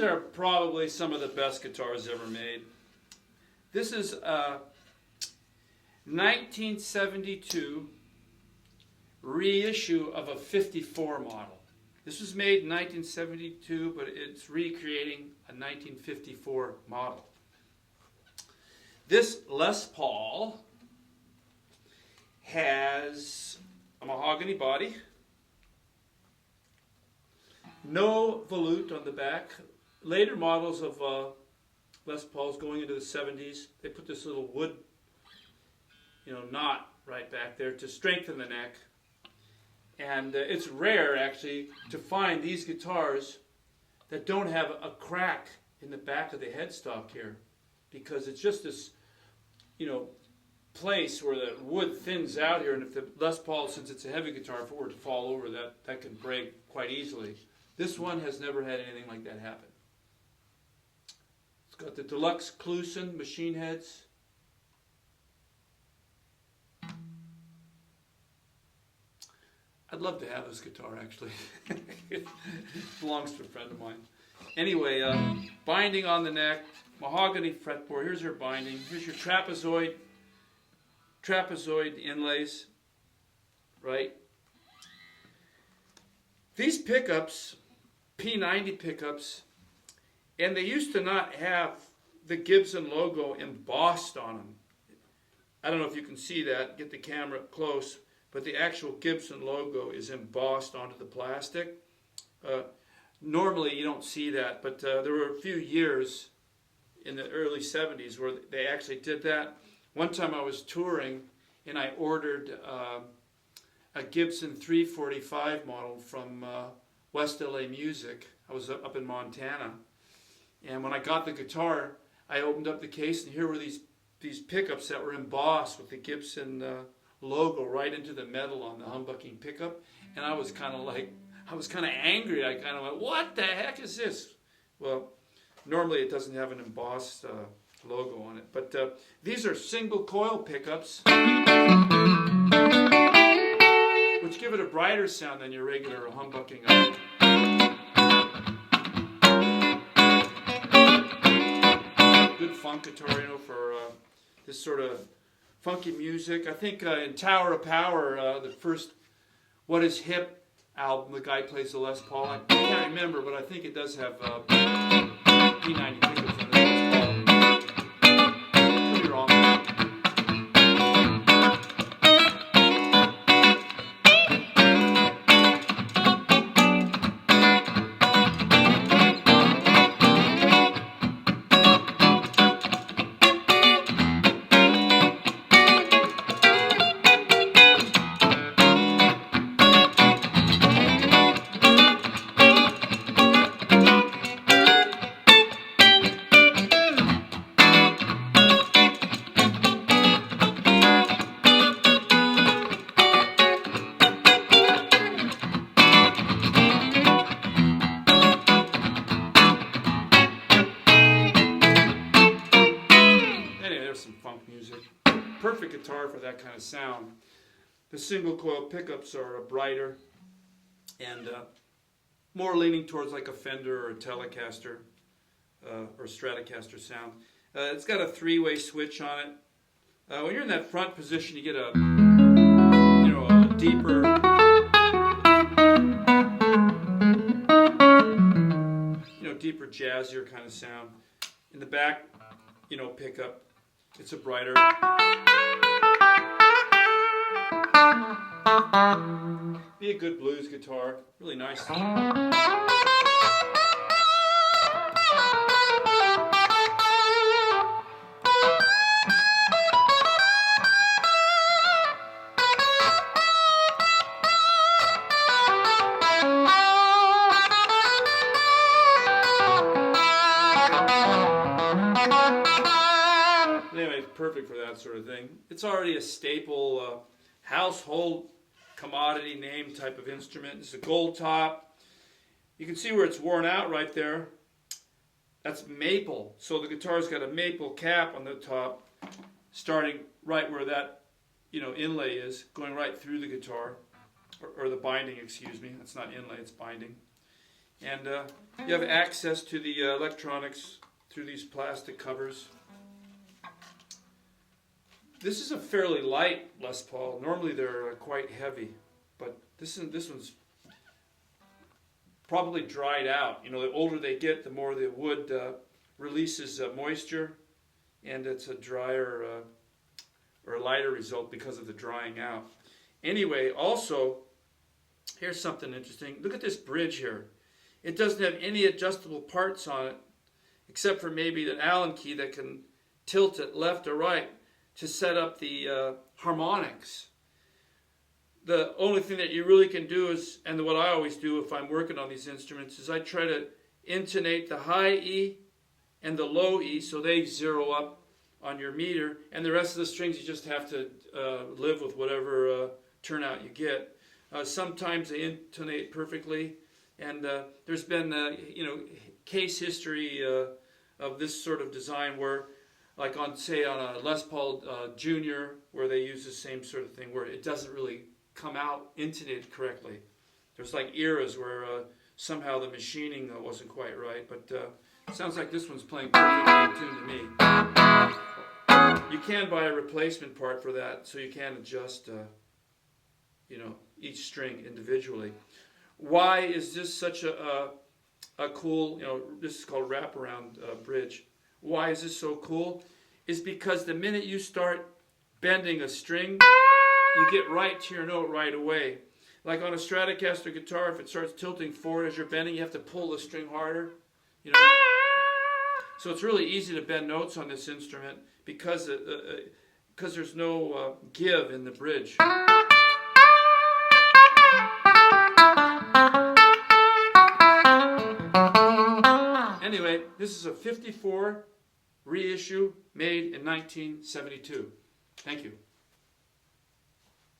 are probably some of the best guitars ever made. This is a 1972 reissue of a 54 model. This was made in 1972, but it's recreating a 1954 model. This Les Paul has a mahogany body, no volute on the back. Later models of Les Pauls going into the 70s, they put this little wood, knot right back there to strengthen the neck. And it's rare, actually, to find these guitars that don't have a crack in the back of the headstock here, because it's just this, place where the wood thins out here, and if the Les Paul, since it's a heavy guitar, if it were to fall over, that can break quite easily. This one has never had anything like that happen. It's got the deluxe Kluson machine heads. I'd love to have this guitar, actually. It belongs to a friend of mine. Anyway, binding on the neck, mahogany fretboard. Here's your binding. Here's your trapezoid inlays, right? These pickups, P90 pickups, and they used to not have the Gibson logo embossed on them. I don't know if you can see that. Get the camera close. But the actual Gibson logo is embossed onto the plastic. Normally you don't see that, but there were a few years in the early 70s where they actually did that. One time I was touring and I ordered a Gibson 345 model from West LA Music. I was up in Montana. And when I got the guitar, I opened up the case and here were these pickups that were embossed with the Gibson logo right into the metal on the humbucking pickup, and I was kind of angry. I kind of went, what the heck is this? Well, normally it doesn't have an embossed logo on it, but these are single coil pickups, which give it a brighter sound than your regular humbucking. Good funk guitar, for this sort of funky music. I think in Tower of Power, the first What Is Hip album, the guy plays the Les Paul. I can't remember, but I think it does have P90 pickups on the Les Paul. Could be wrong. Perfect guitar for that kind of sound. The single coil pickups are brighter and more leaning towards like a Fender or a Telecaster or Stratocaster sound. It's got a three-way switch on it. When you're in that front position, you get a deeper, deeper jazzier kind of sound. In the back, pickup, it's a brighter. Be a good blues guitar, really nice. Anyway, it's perfect for that sort of thing. It's already a staple household commodity name type of instrument. It's a Goldtop. You can see where it's worn out right there. That's maple. So the guitar's got a maple cap on the top, starting right where that inlay is, going right through the guitar, or the binding, excuse me. That's not inlay, it's binding. And you have access to the electronics through these plastic covers. This is a fairly light Les Paul. Normally they're quite heavy, but this one's probably dried out. You know, the older they get, the more the wood releases moisture, and it's a drier or a lighter result because of the drying out. Anyway, also, here's something interesting. Look at this bridge here. It doesn't have any adjustable parts on it, except for maybe an Allen key that can tilt it left or right to set up the harmonics. The only thing that you really can do is, and what I always do if I'm working on these instruments, is I try to intonate the high E and the low E so they zero up on your meter, and the rest of the strings you just have to live with whatever turnout you get. Sometimes they intonate perfectly, and there's been case history of this sort of design where, like on a Les Paul Junior, where they use the same sort of thing where it doesn't really come out intonated correctly. There's like eras where somehow the machining wasn't quite right, but it sounds like this one's playing perfectly in tune to me. You can buy a replacement part for that, so you can adjust each string individually. Why is this such a cool, this is called wraparound bridge. Why is this so cool? Is because the minute you start bending a string, you get right to your note right away. Like on a Stratocaster guitar, if it starts tilting forward as you're bending, you have to pull the string harder. So it's really easy to bend notes on this instrument because there's no give in the bridge. Anyway, this is a 54 reissue made in 1972. Thank you.